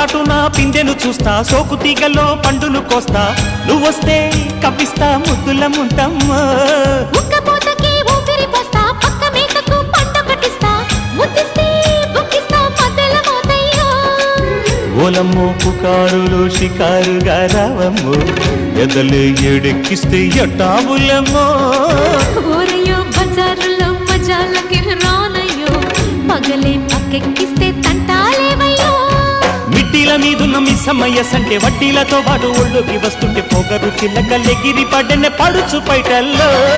చాటున పిందెను చూస్తా సోకు తీగల్లో పండును కోస్తా నువ్వొస్తే కప్పిస్తా ముద్దుల ముంటమ్మో ఉక్కపోతకి ఊపిరి పోస్తా పక్క మేతకు పంట కట్టిస్తా ముద్దిస్తే బుక్కిస్తా మధ్యల మోతయ్యో ఓలమ్మో పుకారులు షికారుగా రావమ్మో ఎదలు ఎడెక్కిస్తే ఎట్టాబులమ్మో ఊరయ్యో బజారులో మజాలకి రానయ్యో పగలే పక్కెక్కిస్తే తంటాలేవయ్యో మిట్టిల మీదున్న మిస్సమ్మయ్య సంటే వడ్డీలతో పాటు ఒళ్ళోకి వస్తుంటే పొగరు చిల్లకల్లెగిరి పడ్డనే పడుచు పైటల్లో